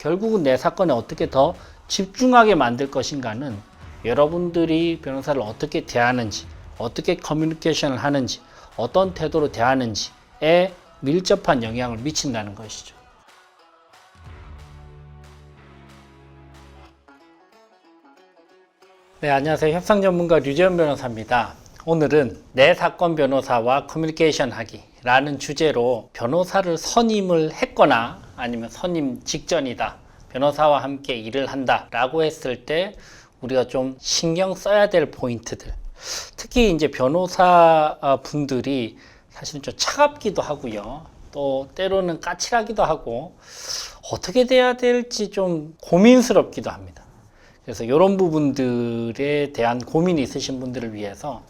결국은 내 사건에 어떻게 더 집중하게 만들 것인가는 여러분들이 변호사를 어떻게 대하는지, 어떻게 커뮤니케이션을 하는지, 어떤 태도로 대하는지에 밀접한 영향을 미친다는 것이죠. 네, 안녕하세요. 협상 전문가 류재현 변호사입니다. 오늘은 내 사건 변호사와 커뮤니케이션 하기라는 주제로 변호사를 선임을 했거나 아니면 선임 직전이다, 변호사와 함께 일을 한다 라고 했을 때 우리가 좀 신경 써야 될 포인트들, 특히 이제 변호사 분들이 사실은 좀 차갑기도 하고요, 또 때로는 까칠하기도 하고 어떻게 돼야 될지 좀 고민스럽기도 합니다. 그래서 이런 부분들에 대한 고민이 있으신 분들을 위해서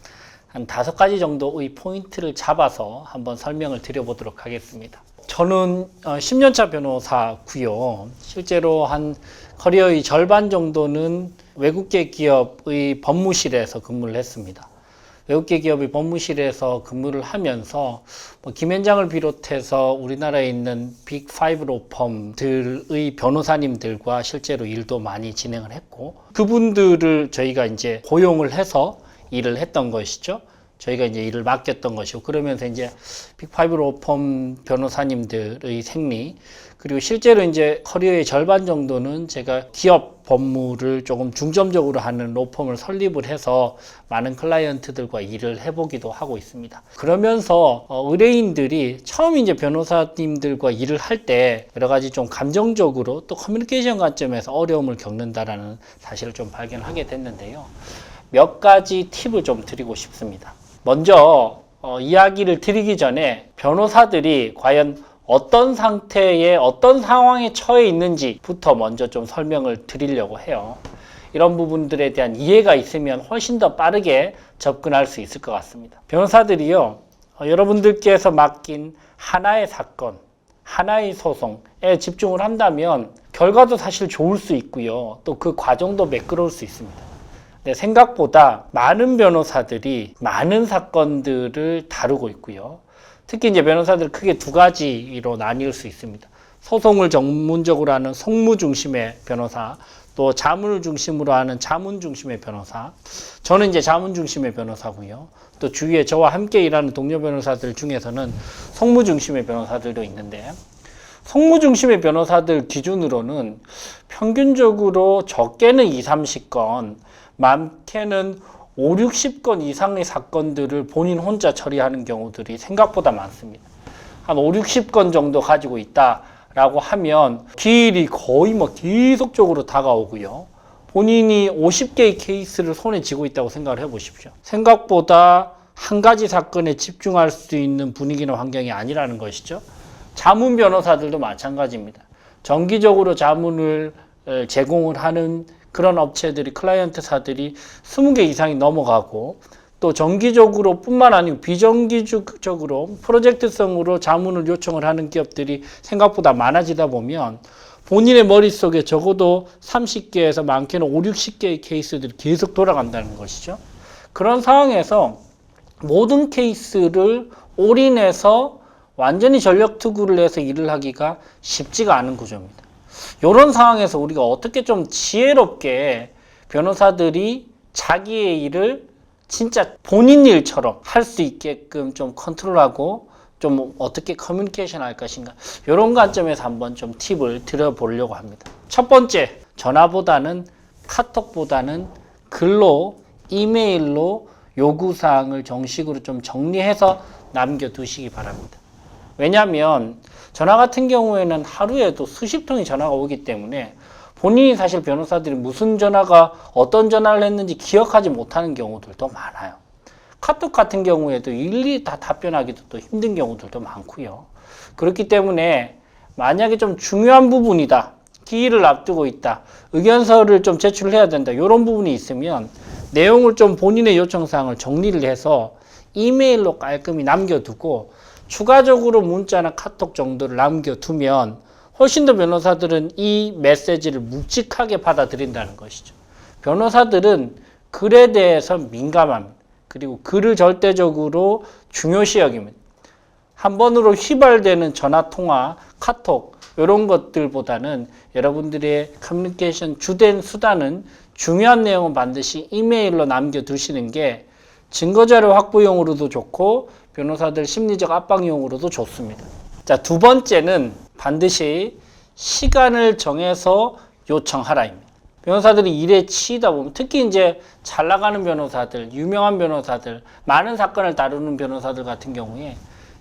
한 5가지 정도의 포인트를 잡아서 한번 설명을 드려보도록 하겠습니다. 저는 10년차 변호사고요. 실제로 한 커리어의 절반 정도는 외국계 기업의 법무실에서 근무를 했습니다. 외국계 기업의 법무실에서 근무를 하면서 김현장을 비롯해서 우리나라에 있는 빅5 로펌들의 변호사님들과 실제로 일도 많이 진행을 했고, 그분들을 저희가 이제 고용을 해서 일을 했던 것이죠. 저희가 이제 일을 맡겼던 것이고, 그러면서 이제 빅5 로펌 변호사님들의 생리, 그리고 실제로 이제 커리어의 절반 정도는 제가 기업 법무를 조금 중점적으로 하는 로펌을 설립을 해서 많은 클라이언트들과 일을 해보기도 하고 있습니다. 그러면서 의뢰인들이 처음 이제 변호사님들과 일을 할 때 여러 가지 좀 감정적으로 또 커뮤니케이션 관점에서 어려움을 겪는다라는 사실을 좀 발견하게 됐는데요. 몇 가지 팁을 좀 드리고 싶습니다. 먼저 이야기를 드리기 전에 변호사들이 과연 어떤 상태에 어떤 상황에 처해 있는지부터 먼저 좀 설명을 드리려고 해요. 이런 부분들에 대한 이해가 있으면 훨씬 더 빠르게 접근할 수 있을 것 같습니다. 변호사들이요, 여러분들께서 맡긴 하나의 사건, 하나의 소송에 집중을 한다면 결과도 사실 좋을 수 있고요, 또 그 과정도 매끄러울 수 있습니다. 네, 생각보다 많은 변호사들이 많은 사건들을 다루고 있고요. 특히 이제 변호사들 크게 2가지로 나뉠 수 있습니다. 소송을 전문적으로 하는 송무 중심의 변호사, 또 자문을 중심으로 하는 자문 중심의 변호사. 저는 이제 자문 중심의 변호사고요. 또 주위에 저와 함께 일하는 동료 변호사들 중에서는 송무 중심의 변호사들도 있는데, 송무 중심의 변호사들 기준으로는 평균적으로 적게는 20, 30건, 많게는 5, 60건 이상의 사건들을 본인 혼자 처리하는 경우들이 생각보다 많습니다. 한 5, 60건 정도 가지고 있다라고 하면 기일이 거의 계속적으로 다가오고요. 본인이 50개의 케이스를 손에 쥐고 있다고 생각을 해보십시오. 생각보다 한 가지 사건에 집중할 수 있는 분위기나 환경이 아니라는 것이죠. 자문 변호사들도 마찬가지입니다. 정기적으로 자문을 제공을 하는 그런 업체들이, 클라이언트사들이 20개 이상이 넘어가고, 또 정기적으로 뿐만 아니고 비정기적으로 프로젝트성으로 자문을 요청을 하는 기업들이 생각보다 많아지다 보면 본인의 머릿속에 적어도 30개에서 많게는 5, 60개의 케이스들이 계속 돌아간다는 것이죠. 그런 상황에서 모든 케이스를 올인해서 완전히 전력 투구를 해서 일을 하기가 쉽지가 않은 구조입니다. 이런 상황에서 우리가 어떻게 좀 지혜롭게 변호사들이 자기의 일을 진짜 본인 일처럼 할 수 있게끔 좀 컨트롤하고 좀 어떻게 커뮤니케이션 할 것인가, 이런 관점에서 한번 좀 팁을 드려보려고 합니다. 첫 번째, 전화보다는 카톡보다는 글로, 이메일로 요구사항을 정식으로 좀 정리해서 남겨두시기 바랍니다. 왜냐하면 전화 같은 경우에는 하루에도 수십 통의 전화가 오기 때문에 본인이 사실 변호사들이 무슨 전화가 어떤 전화를 했는지 기억하지 못하는 경우들도 많아요. 카톡 같은 경우에도 일일이 다 답변하기도 또 힘든 경우들도 많고요. 그렇기 때문에 만약에 좀 중요한 부분이다, 기일을 앞두고 있다, 의견서를 좀 제출해야 된다, 이런 부분이 있으면 내용을 좀 본인의 요청사항을 정리를 해서 이메일로 깔끔히 남겨두고 추가적으로 문자나 카톡 정도를 남겨두면 훨씬 더 변호사들은 이 메시지를 묵직하게 받아들인다는 것이죠. 변호사들은 글에 대해서 민감합니다. 그리고 글을 절대적으로 중요시 여깁니다. 한 번으로 휘발되는 전화통화, 카톡 이런 것들보다는 여러분들의 커뮤니케이션 주된 수단은 중요한 내용은 반드시 이메일로 남겨두시는 게 증거자료 확보용으로도 좋고 변호사들 심리적 압박용으로도 좋습니다. 자, 두 번째는 반드시 시간을 정해서 요청하라입니다. 변호사들이 일에 치이다 보면 특히 이제 잘 나가는 변호사들, 유명한 변호사들, 많은 사건을 다루는 변호사들 같은 경우에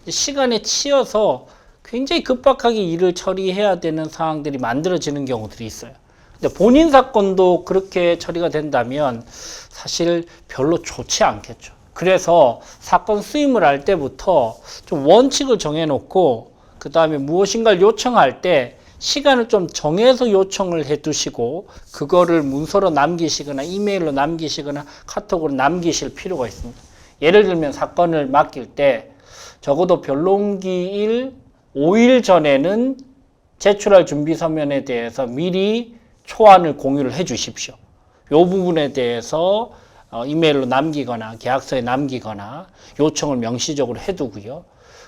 시간에 치여서 굉장히 급박하게 일을 처리해야 되는 상황들이 만들어지는 경우들이 있어요. 근데 본인 사건도 그렇게 처리가 된다면 사실 별로 좋지 않겠죠. 그래서 사건 수임을 할 때부터 좀 원칙을 정해놓고 그 다음에 무엇인가를 요청할 때 시간을 좀 정해서 요청을 해 두시고 그거를 문서로 남기시거나 이메일로 남기시거나 카톡으로 남기실 필요가 있습니다. 예를 들면 사건을 맡길 때 적어도 변론기일 5일 전에는 제출할 준비 서면에 대해서 미리 초안을 공유를 해 주십시오. 이 부분에 대해서 이메일로 남기거나 계약서에 남기거나 요청을 명시적으로 해두고요.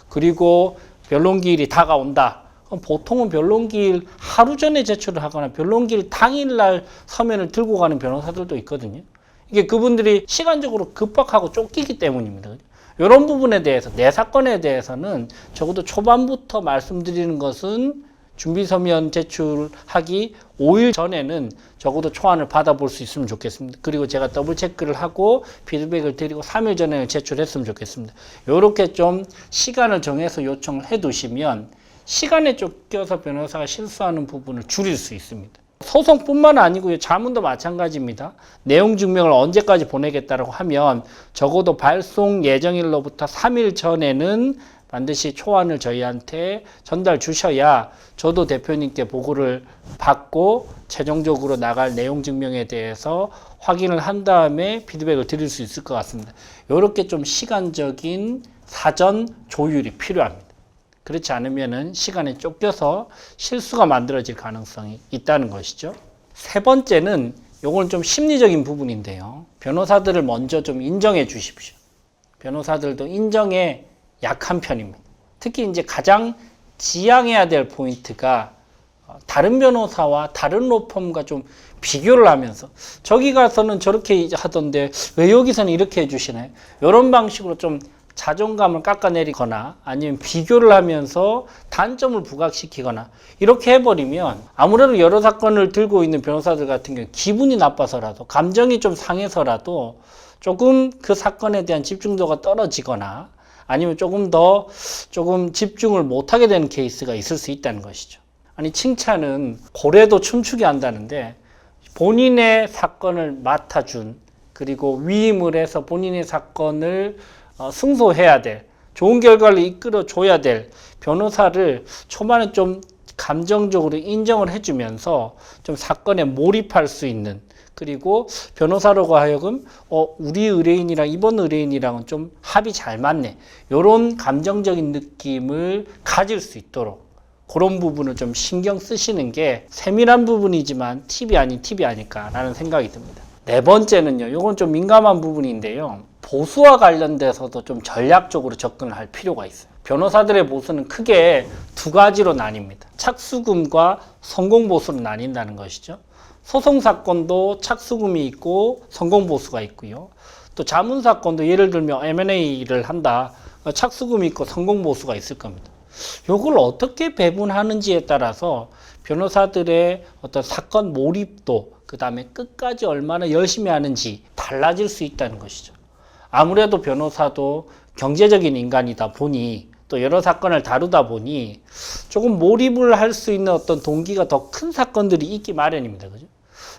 그리고 변론기일이 다가온다. 보통은 변론기일 하루 전에 제출을 하거나 변론기일 당일날 서면을 들고 가는 변호사들도 있거든요. 이게 그분들이 시간적으로 급박하고 쫓기기 때문입니다. 이런 부분에 대해서 내 사건에 대해서는 적어도 초반부터 말씀드리는 것은 준비서면 제출하기 5일 전에는 적어도 초안을 받아볼 수 있으면 좋겠습니다. 그리고 제가 더블 체크를 하고 피드백을 드리고 3일 전에 제출했으면 좋겠습니다. 이렇게 좀 시간을 정해서 요청을 해 두시면 시간에 쫓겨서 변호사가 실수하는 부분을 줄일 수 있습니다. 소송뿐만 아니고요. 자문도 마찬가지입니다. 내용 증명을 언제까지 보내겠다라고 하면 적어도 발송 예정일로부터 3일 전에는 반드시 초안을 저희한테 전달 주셔야 저도 대표님께 보고를 받고 최종적으로 나갈 내용 증명에 대해서 확인을 한 다음에 피드백을 드릴 수 있을 것 같습니다. 이렇게 좀 시간적인 사전 조율이 필요합니다. 그렇지 않으면은 시간에 쫓겨서 실수가 만들어질 가능성이 있다는 것이죠. 세 번째는 요건 좀 심리적인 부분인데요. 변호사들을 먼저 좀 인정해 주십시오. 변호사들도 인정에 약한 편입니다. 특히 이제 가장 지양해야 될 포인트가 다른 변호사와 다른 로펌과 좀 비교를 하면서 저기 가서는 저렇게 하던데 왜 여기서는 이렇게 해주시나요? 이런 방식으로 좀 자존감을 깎아내리거나 아니면 비교를 하면서 단점을 부각시키거나 이렇게 해버리면 아무래도 여러 사건을 들고 있는 변호사들 같은 경우 기분이 나빠서라도 감정이 좀 상해서라도 조금 그 사건에 대한 집중도가 떨어지거나 아니면 조금 집중을 못하게 되는 케이스가 있을 수 있다는 것이죠. 아니 칭찬은 고래도 춤추게 한다는데 본인의 사건을 맡아준 그리고 위임을 해서 본인의 사건을 승소해야 될 좋은 결과를 이끌어줘야 될 변호사를 초반에 좀 감정적으로 인정을 해주면서 좀 사건에 몰입할 수 있는 그리고 변호사로가 하여금 우리 의뢰인이랑 이번 의뢰인이랑은 좀 합이 잘 맞네 이런 감정적인 느낌을 가질 수 있도록 그런 부분을 좀 신경 쓰시는 게 세밀한 부분이지만 팁이 아닌 팁이 아닐까라는 생각이 듭니다. 네 번째는요. 이건 좀 민감한 부분인데요. 보수와 관련돼서도 좀 전략적으로 접근을 할 필요가 있어요. 변호사들의 보수는 크게 두 가지로 나뉩니다. 착수금과 성공보수로 나뉜다는 것이죠. 소송사건도 착수금이 있고 성공보수가 있고요. 또 자문사건도 예를 들면 M&A를 한다. 착수금이 있고 성공보수가 있을 겁니다. 이걸 어떻게 배분하는지에 따라서 변호사들의 어떤 사건 몰입도 그 다음에 끝까지 얼마나 열심히 하는지 달라질 수 있다는 것이죠. 아무래도 변호사도 경제적인 인간이다 보니 또 여러 사건을 다루다 보니 조금 몰입을 할 수 있는 어떤 동기가 더 큰 사건들이 있기 마련입니다. 그죠?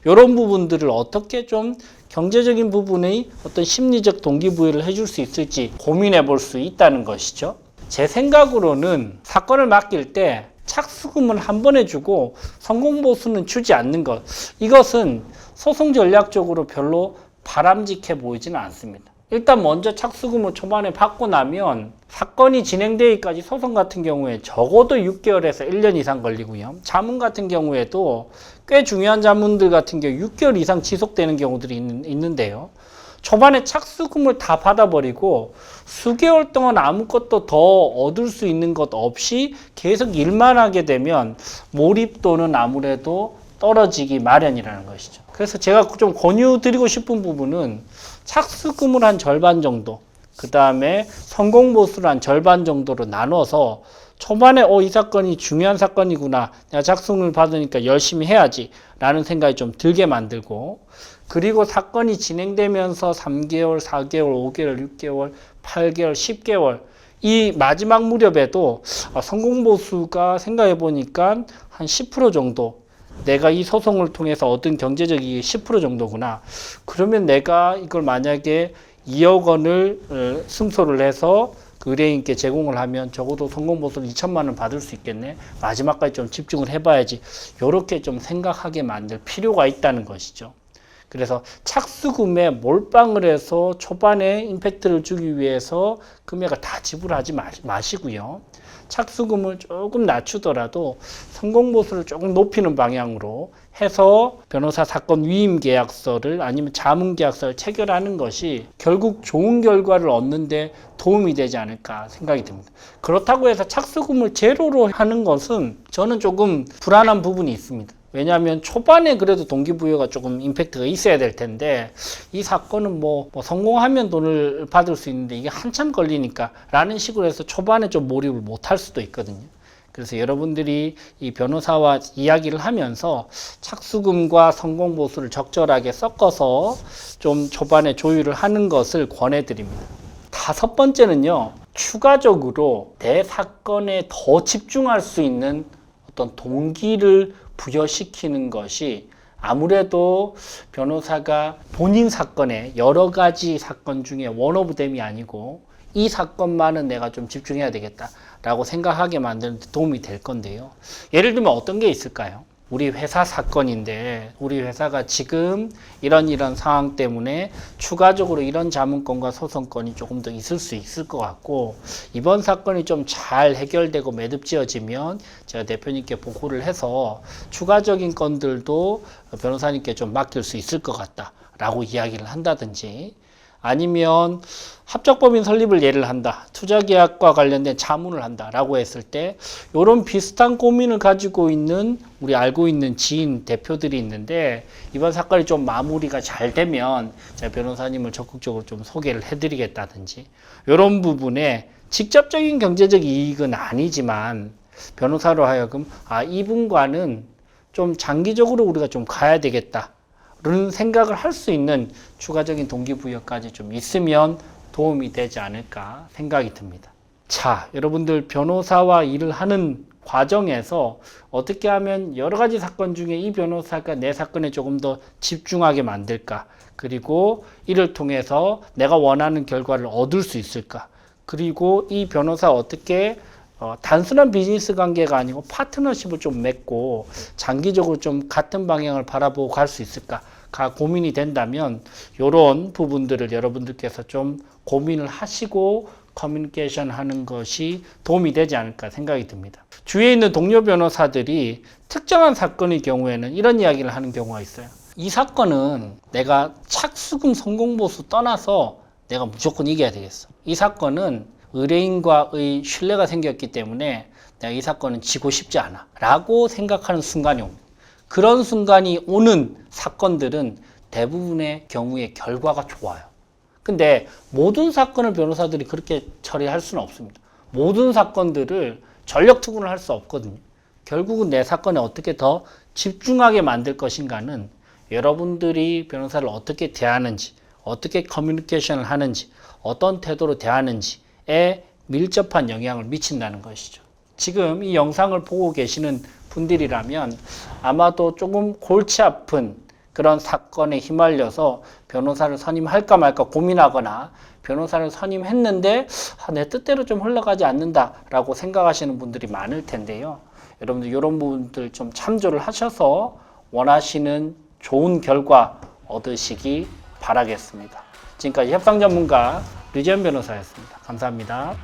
이런 부분들을 어떻게 좀 경제적인 부분의 어떤 심리적 동기부여를 해줄 수 있을지 고민해 볼 수 있다는 것이죠. 제 생각으로는 사건을 맡길 때 착수금은 한 번에 주고 성공보수는 주지 않는 것. 이것은 소송 전략적으로 별로 바람직해 보이지는 않습니다. 일단 먼저 착수금을 초반에 받고 나면 사건이 진행되기까지 소송 같은 경우에 적어도 6개월에서 1년 이상 걸리고요. 자문 같은 경우에도 꽤 중요한 자문들 같은 경우 6개월 이상 지속되는 경우들이 있는데요. 초반에 착수금을 다 받아버리고 수개월 동안 아무것도 더 얻을 수 있는 것 없이 계속 일만 하게 되면 몰입도는 아무래도 떨어지기 마련이라는 것이죠. 그래서 제가 좀 권유드리고 싶은 부분은 착수금을 한 절반 정도, 그 다음에 성공 보수를 한 절반 정도로 나눠서 초반에 이 사건이 중요한 사건이구나, 내가 착수금을 받으니까 열심히 해야지 라는 생각이 좀 들게 만들고, 그리고 사건이 진행되면서 3개월, 4개월, 5개월, 6개월, 8개월, 10개월 이 마지막 무렵에도 성공 보수가 생각해 보니까 한 10% 정도, 내가 이 소송을 통해서 얻은 경제적 이익이 10% 정도구나. 그러면 내가 이걸 만약에 2억 원을 승소를 해서 그 의뢰인께 제공을 하면 적어도 성공보수를 2천만 원 받을 수 있겠네. 마지막까지 좀 집중을 해봐야지. 이렇게 좀 생각하게 만들 필요가 있다는 것이죠. 그래서 착수금에 몰빵을 해서 초반에 임팩트를 주기 위해서 금액을 다 지불하지 마시고요. 착수금을 조금 낮추더라도 성공보수를 조금 높이는 방향으로 해서 변호사 사건 위임 계약서를 아니면 자문 계약서를 체결하는 것이 결국 좋은 결과를 얻는데 도움이 되지 않을까 생각이 듭니다. 그렇다고 해서 착수금을 제로로 하는 것은 저는 조금 불안한 부분이 있습니다. 왜냐하면 초반에 그래도 동기부여가 조금 임팩트가 있어야 될 텐데 이 사건은 뭐 성공하면 돈을 받을 수 있는데 이게 한참 걸리니까 라는 식으로 해서 초반에 좀 몰입을 못할 수도 있거든요. 그래서 여러분들이 이 변호사와 이야기를 하면서 착수금과 성공보수를 적절하게 섞어서 좀 초반에 조율을 하는 것을 권해드립니다. 5번째는요, 추가적으로 내 사건에 더 집중할 수 있는 어떤 동기를 부여시키는 것이 아무래도 변호사가 본인 사건에 여러 가지 사건 중에 원 오브 댐이 아니고 이 사건만은 내가 좀 집중해야 되겠다라고 생각하게 만드는 데 도움이 될 건데요. 예를 들면 어떤 게 있을까요? 우리 회사 사건인데 우리 회사가 지금 이런 상황 때문에 추가적으로 이런 자문권과 소송권이 조금 더 있을 수 있을 것 같고 이번 사건이 좀 잘 해결되고 매듭지어지면 제가 대표님께 보고를 해서 추가적인 건들도 변호사님께 좀 맡길 수 있을 것 같다라고 이야기를 한다든지 아니면 합작법인 설립을 예를 한다. 투자계약과 관련된 자문을 한다라고 했을 때 이런 비슷한 고민을 가지고 있는 우리 알고 있는 지인 대표들이 있는데 이번 사건이 좀 마무리가 잘 되면 제가 변호사님을 적극적으로 좀 소개를 해드리겠다든지 이런 부분에 직접적인 경제적 이익은 아니지만 변호사로 하여금 이분과는 좀 장기적으로 우리가 좀 가야 되겠다. 그런 생각을 할 수 있는 추가적인 동기부여까지 좀 있으면 도움이 되지 않을까 생각이 듭니다. 자, 여러분들 변호사와 일을 하는 과정에서 어떻게 하면 여러 가지 사건 중에 이 변호사가 내 사건에 조금 더 집중하게 만들까? 그리고 이를 통해서 내가 원하는 결과를 얻을 수 있을까? 그리고 이 변호사 어떻게 단순한 비즈니스 관계가 아니고 파트너십을 좀 맺고 장기적으로 좀 같은 방향을 바라보고 갈 수 있을까가 고민이 된다면 이런 부분들을 여러분들께서 좀 고민을 하시고 커뮤니케이션 하는 것이 도움이 되지 않을까 생각이 듭니다. 주위에 있는 동료 변호사들이 특정한 사건의 경우에는 이런 이야기를 하는 경우가 있어요. 이 사건은 내가 착수금 성공보수 떠나서 내가 무조건 이겨야 되겠어. 이 사건은 의뢰인과의 신뢰가 생겼기 때문에 내가 이 사건은 지고 싶지 않아 라고 생각하는 순간이 옵니다. 그런 순간이 오는 사건들은 대부분의 경우에 결과가 좋아요. 근데 모든 사건을 변호사들이 그렇게 처리할 수는 없습니다. 모든 사건들을 전력 투구를 할 수 없거든요. 결국은 내 사건에 어떻게 더 집중하게 만들 것인가는 여러분들이 변호사를 어떻게 대하는지, 어떻게 커뮤니케이션을 하는지, 어떤 태도로 대하는지에 밀접한 영향을 미친다는 것이죠. 지금 이 영상을 보고 계시는 분들이라면 아마도 조금 골치 아픈 그런 사건에 휘말려서 변호사를 선임할까 말까 고민하거나 변호사를 선임했는데 내 뜻대로 좀 흘러가지 않는다라고 생각하시는 분들이 많을 텐데요. 여러분들 이런 부분들 좀 참조를 하셔서 원하시는 좋은 결과 얻으시기 바라겠습니다. 지금까지 협상 전문가 류지연 변호사였습니다. 감사합니다.